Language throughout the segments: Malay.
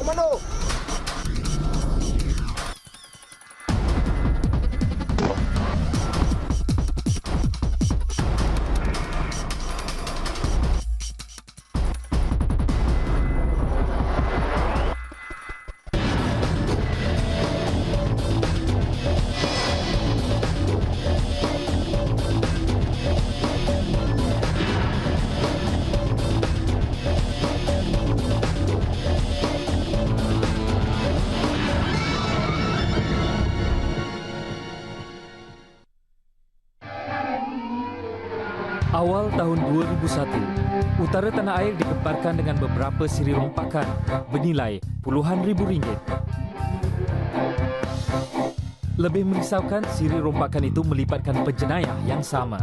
Komando! Awal tahun 2001, utara tanah air digemparkan dengan beberapa siri rompakan bernilai puluhan ribu ringgit. Lebih merisaukan, siri rompakan itu melibatkan penjenayah yang sama.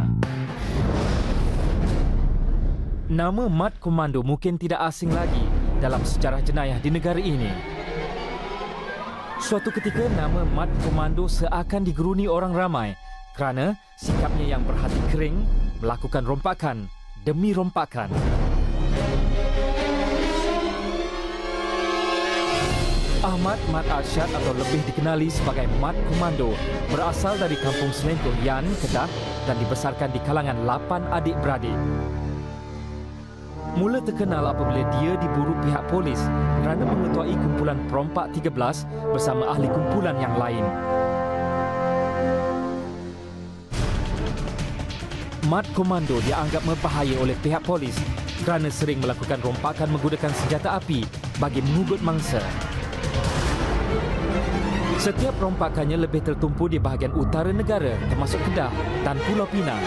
Nama Mat Komando mungkin tidak asing lagi dalam sejarah jenayah di negara ini. Suatu ketika, nama Mat Komando seakan digeruni orang ramai kerana sikapnya yang berhati kering melakukan rompakan demi rompakan. Ahmad Mat Arsyad atau lebih dikenali sebagai Mat Komando berasal dari kampung Selengkuh Yan, Kedah dan dibesarkan di kalangan 8 adik-beradik. Mula terkenal apabila dia diburu pihak polis kerana mengetuai kumpulan perompak 13 bersama ahli kumpulan yang lain. Mat Komando dianggap berbahaya oleh pihak polis kerana sering melakukan rompakan menggunakan senjata api bagi mengugut mangsa. Setiap rompakannya lebih tertumpu di bahagian utara negara termasuk Kedah dan Pulau Pinang.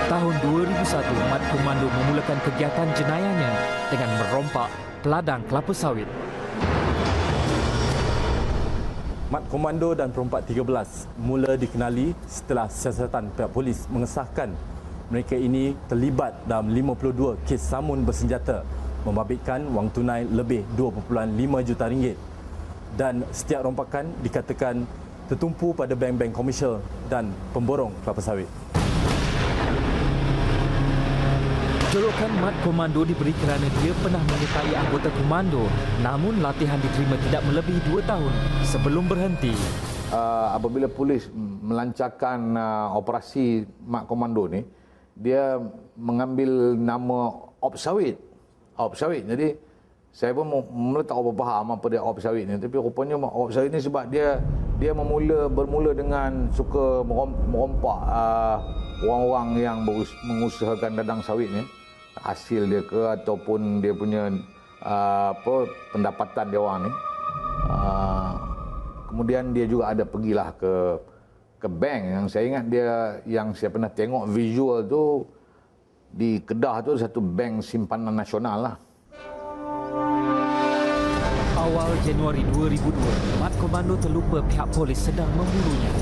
Tahun 2001, Mat Komando memulakan kegiatan jenayahnya dengan merompak peladang kelapa sawit. Mat Komando dan Perompak 13 mula dikenali setelah siasatan pihak polis mengesahkan mereka ini terlibat dalam 52 kes samun bersenjata membabitkan wang tunai lebih 2.5 juta ringgit. Dan setiap rompakan dikatakan tertumpu pada bank-bank komersial dan pemborong kelapa sawit. Julukan Mat Komando diberi kerana dia pernah menyertai anggota komando, namun latihan diterima tidak melebihi 2 tahun sebelum berhenti. Apabila polis melancarkan operasi Mat Komando ni, dia mengambil nama Op Sawit. Op Sawit. Jadi saya pun mula tak apa faham apa dia Op Sawit ni, tapi rupanya Op Sawit ni sebab dia bermula dengan suka merompak orang-orang yang mengusahakan ladang sawit ni, hasil dia ke ataupun dia punya pendapatan dia orang ni. Kemudian dia juga ada pergilah ke bank yang saya ingat yang saya pernah tengok visual tu di Kedah tu, satu bank simpanan nasional lah. Awal Januari 2002, Mat Komando terlupa pihak polis sedang memburunya.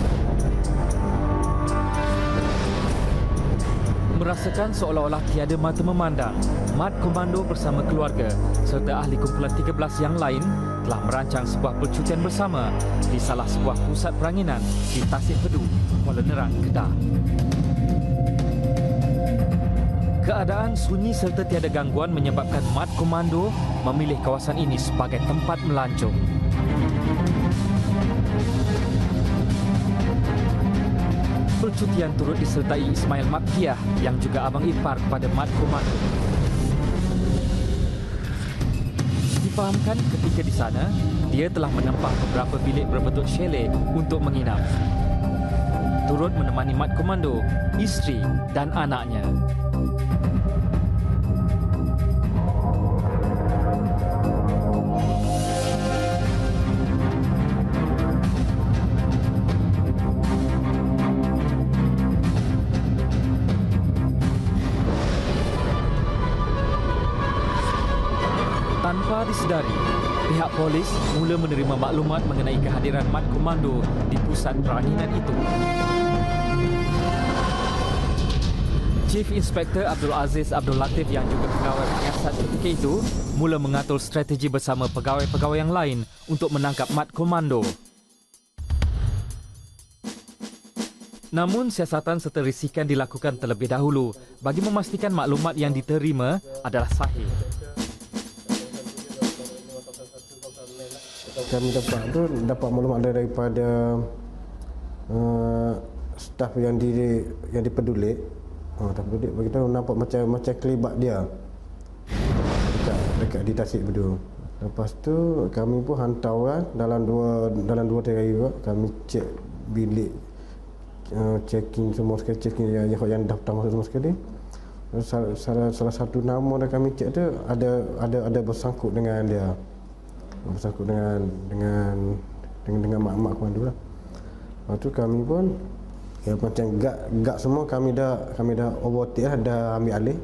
Merasakan seolah-olah tiada mata memandang, Mat Komando bersama keluarga serta ahli kumpulan 13 yang lain telah merancang sebuah percutian bersama di salah sebuah pusat peranginan di Tasik Pedu, Kuala Nerang, Kedah. Keadaan sunyi serta tiada gangguan menyebabkan Mat Komando memilih kawasan ini sebagai tempat melancong. Percutian turut disertai Ismail Maktiah yang juga abang ipar kepada Mat Komando. Difahamkan ketika di sana, dia telah menempah beberapa bilik berbentuk chalet untuk menginap. Turut menemani Mat Komando, isteri dan anaknya. Tanpa disedari, pihak polis mula menerima maklumat mengenai kehadiran Mat Komando di pusat peranginan itu. Chief Inspector Abdul Aziz Abdul Latif yang juga pegawai penyiasat ketika itu mula mengatur strategi bersama pegawai-pegawai yang lain untuk menangkap Mat Komando. Namun siasatan serta risikan dilakukan terlebih dahulu bagi memastikan maklumat yang diterima adalah sahih. Kami dapat maklumat daripada staf yang dipedulik. Terpedulik begitu nampak macam kelibat dia dekat di Tasik Bedu. Lepas tu kami pun hantar orang dalam 2-3 hari juga. Kami cek bilik, checking semua sekali, checking yang daftar masuk semua sekali. Salah satu nama yang kami cek tu ada bersangkut dengan dia, bersangkut dengan mak komando lah. Lepas tu kami pun macam gak semua kami dah overtake lah, dah ambil alih.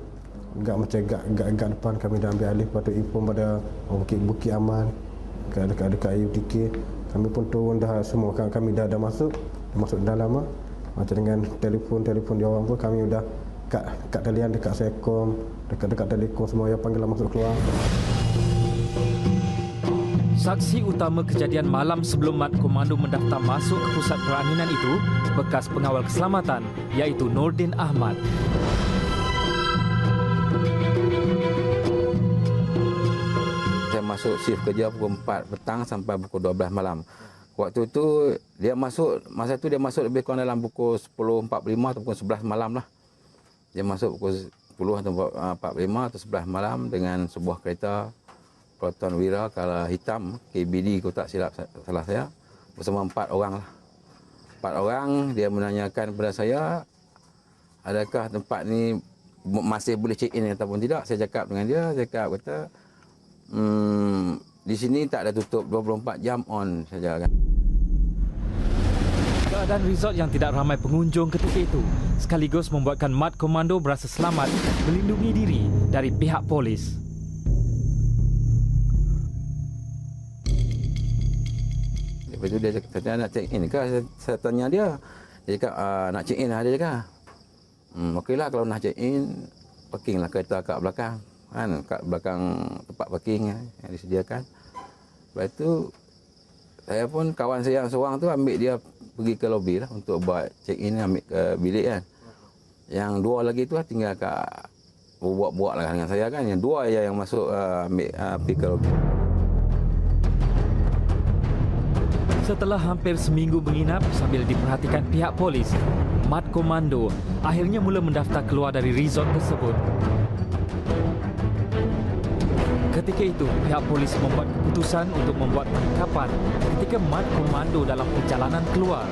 Gak depan kami dah ambil alih. Lepas tu inform pada Bukit Aman, dekat UTK. Kami pun turun dah semua, kami dah masuk dalam lah. Macam dengan telefon dia orang pun kami dah kat talian dekat Sekom, dekat Telekom semua yang panggil masuk keluar. Saksi utama kejadian malam sebelum Mat Komando mendaftar masuk ke pusat peranginan itu bekas pengawal keselamatan iaitu Nordin Ahmad. Saya masuk shift kerja pukul 4 petang sampai pukul 12 malam. Waktu tu masa tu dia masuk lebih kurang dalam pukul 10.45 atau pukul 11 malam lah. Dia masuk pukul 10 atau 45 atau 11 malam dengan sebuah kereta Proton Wira kala hitam KBD kalau tak silap salah saya, bersama 4 orang lah. 4 orang, dia menanyakan kepada saya adakah tempat ni masih boleh check in ataupun tidak. Saya cakap dengan dia, kata di sini tak ada tutup, 24 jam on saja kan. Keadaan resort yang tidak ramai pengunjung ketika itu sekaligus membuatkan Mat Komando berasa selamat melindungi diri dari pihak polis. Lepas tu dia cakap, nak check in ke? Saya tanya dia. Dia cakap, nak check in lah. Dia cakap, okeylah kalau nak check in, parkinglah kereta kat belakang. Kan, kat belakang tempat parking yang disediakan. Lepas tu, saya pun kawan saya yang seorang tu ambil dia pergi ke lobi lah untuk buat check in, ambil ke bilik kan. Yang 2 lagi tu tinggal kat buat-buat lah dengan saya kan. Yang 2 yang masuk ambil pergi ke lobi. Setelah hampir seminggu menginap sambil diperhatikan pihak polis, Mat Komando akhirnya mula mendaftar keluar dari resort tersebut. Ketika itu, pihak polis membuat keputusan untuk membuat penangkapan ketika Mat Komando dalam perjalanan keluar.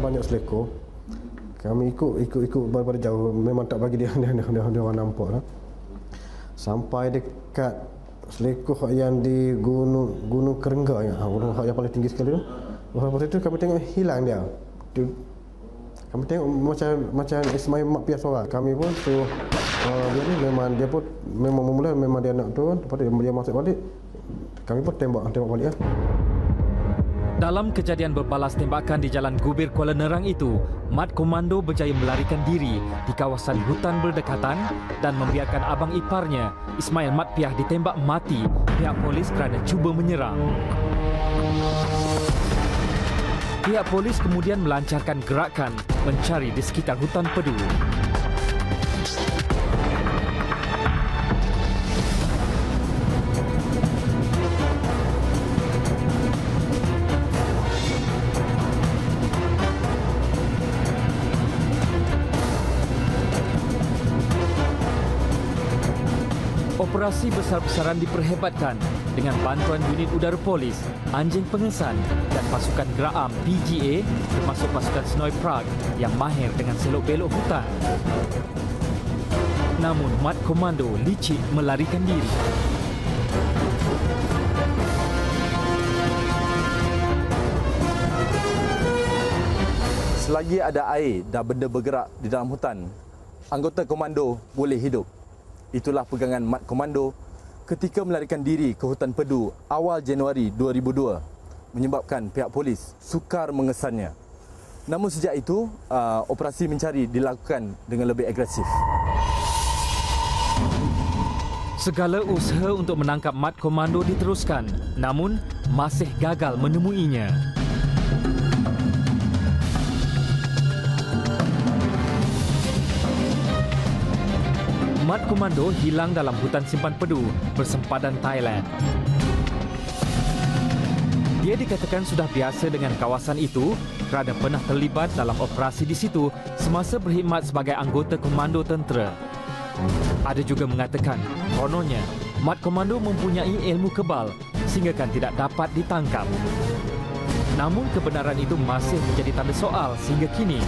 Banyak selekor. Kami ikut pada jauh, memang tak bagi dia orang nampak lah. Sampai dekat selekor yang di Gunung Kerengga yang paling tinggi sekali tu. Lepas itu kami tengok hilang dia. Kami tengok macam Ismail Mat Piah seorang. Kami pun suruh dia pun memang memang dia nak turun, lepas tu dia masuk balik. Kami pun tembak balik lah. Dalam kejadian berbalas tembakan di Jalan Gubir Kuala Nerang itu, Mat Komando berjaya melarikan diri di kawasan hutan berdekatan dan membiarkan abang iparnya, Ismail Mat Piah, ditembak mati pihak polis kerana cuba menyerang. Pihak polis kemudian melancarkan gerakan mencari di sekitar hutan Pedu. Operasi besar-besaran diperhebatkan dengan bantuan unit udara polis, anjing pengesan dan pasukan Gerak-Am PGA termasuk pasukan Senoi Prague yang mahir dengan selok-belok hutan. Namun Mat Komando licik melarikan diri. Selagi ada air dan benda bergerak di dalam hutan, anggota komando boleh hidup. Itulah pegangan Mat Komando ketika melarikan diri ke hutan Pedu awal Januari 2002, menyebabkan pihak polis sukar mengesannya. Namun sejak itu, operasi mencari dilakukan dengan lebih agresif. Segala usaha untuk menangkap Mat Komando diteruskan, namun masih gagal menemuinya. Mat Komando hilang dalam hutan simpan pedu bersempadan Thailand. Dia dikatakan sudah biasa dengan kawasan itu kerana pernah terlibat dalam operasi di situ semasa berkhidmat sebagai anggota komando tentera. Ada juga mengatakan, kononnya, Mat Komando mempunyai ilmu kebal sehingga kan tidak dapat ditangkap. Namun kebenaran itu masih menjadi tanda soal sehingga kini.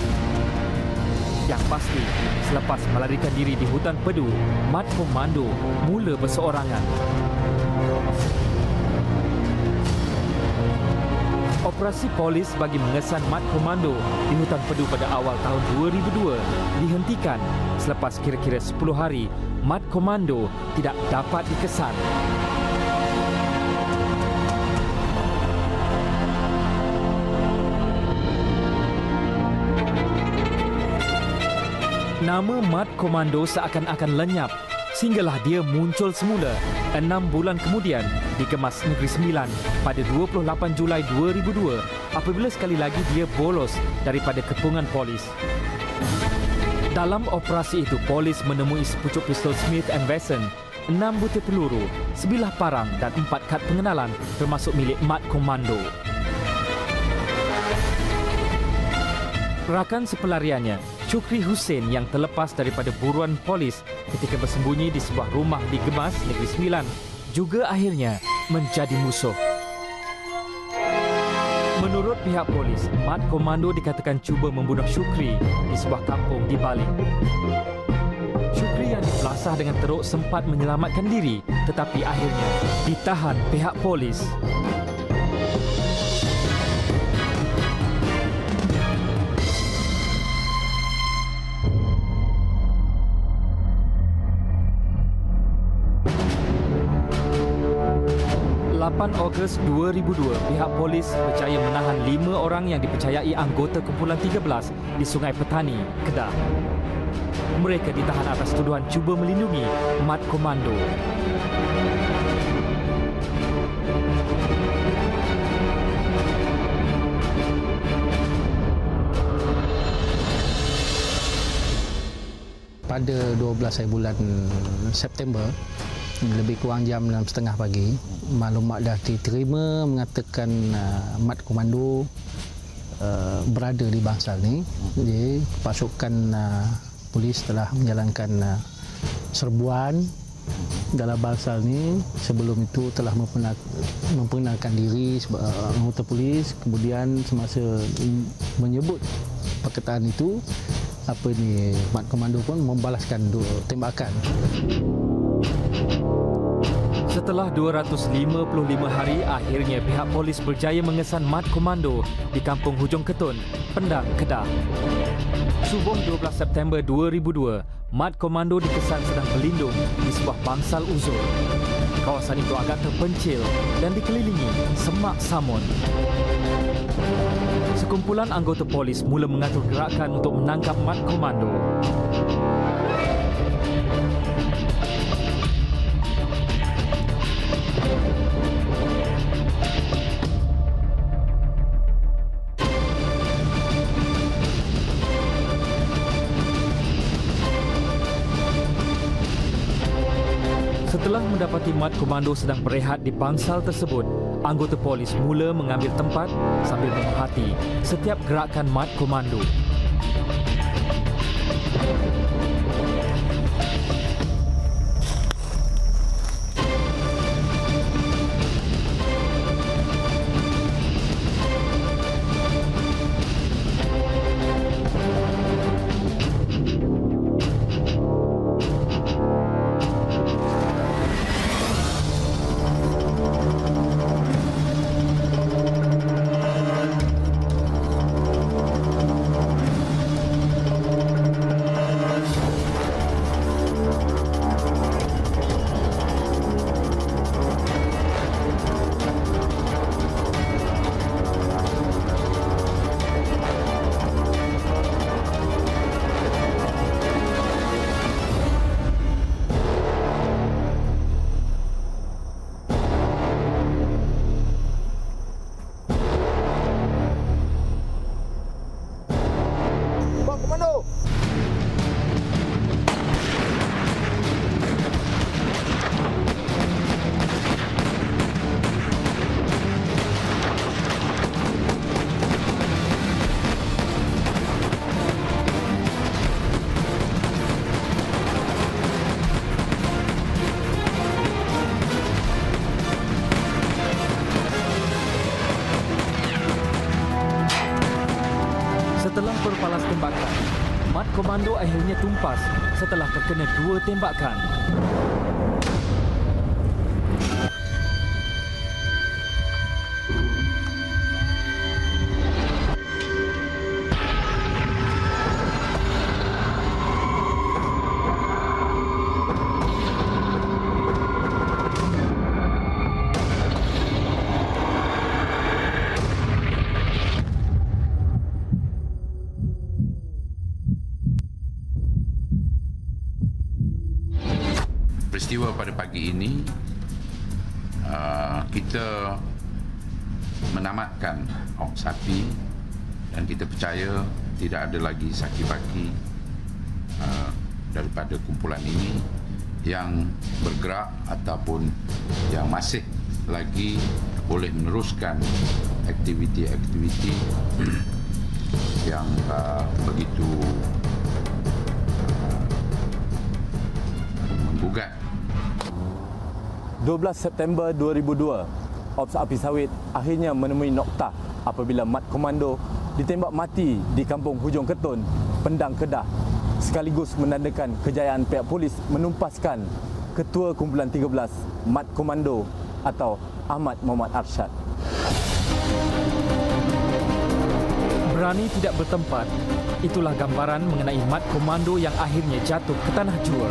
Yang pasti, selepas melarikan diri di hutan pedu, Mat Komando mula berseorangan. Operasi polis bagi mengesan Mat Komando di hutan pedu pada awal tahun 2002 dihentikan selepas kira-kira 10 hari Mat Komando tidak dapat dikesan. Nama Mat Komando seakan-akan lenyap sehinggalah dia muncul semula 6 bulan kemudian di Kemas Negeri Sembilan pada 28 Julai 2002 apabila sekali lagi dia bolos daripada kepungan polis. Dalam operasi itu, polis menemui sepucuk pistol Smith & Wesson, 6 butir peluru, sebilah parang dan 4 kad pengenalan termasuk milik Mat Komando. Rakan sepelariannya, Chukri Hussein yang terlepas daripada buruan polis ketika bersembunyi di sebuah rumah di Gemas Negeri Sembilan juga akhirnya menjadi musuh. Menurut pihak polis, Mat Komando dikatakan cuba membunuh Chukri di sebuah kampung di Bali. Chukri yang dipelasah dengan teruk sempat menyelamatkan diri tetapi akhirnya ditahan pihak polis. Ogos 2002, pihak polis percaya menahan 5 orang yang dipercayai anggota kumpulan 13 di Sungai Petani, Kedah. Mereka ditahan atas tuduhan cuba melindungi Mat Komando. Pada 12 bulan September, lebih kurang jam 6.30 pagi, maklumat dah diterima mengatakan Mat Komando berada di bangsal ni. Jadi pasukan polis telah menjalankan serbuan dalam bangsal ni. Sebelum itu telah memperkenalkan diri sebagai anggota polis. Kemudian semasa menyebut perkataan itu, Mat Komando pun membalaskan tembakan. Setelah 255 hari, akhirnya pihak polis berjaya mengesan Mat Komando di Kampung Hujung Ketun, Pendang, Kedah. Subuh 12 September 2002, Mat Komando dikesan sedang berlindung di sebuah bangsal uzur. Kawasan itu agak terpencil dan dikelilingi semak samun. Sekumpulan anggota polis mula mengatur gerakan untuk menangkap Mat Komando. Setelah mendapati Mat Komando sedang berehat di bangsal tersebut, anggota polis mula mengambil tempat sambil memerhati setiap gerakan Mat Komando. akhirnya tumpas setelah terkena 2 tembakan. Peristiwa pada pagi ini kita menamatkan awak sapi dan kita percaya tidak ada lagi saki-baki daripada kumpulan ini yang bergerak ataupun yang masih lagi boleh meneruskan aktiviti-aktiviti yang begitu menggugat. 12 September 2002, Ops Api Sawit akhirnya menemui noktah apabila Mat Komando ditembak mati di kampung Hujung Ketun, Pendang, Kedah, sekaligus menandakan kejayaan pihak polis menumpaskan Ketua Kumpulan 13 Mat Komando atau Ahmad Muhammad Arsyad. Berani tidak bertempat, itulah gambaran mengenai Mat Komando yang akhirnya jatuh ke tanah jua.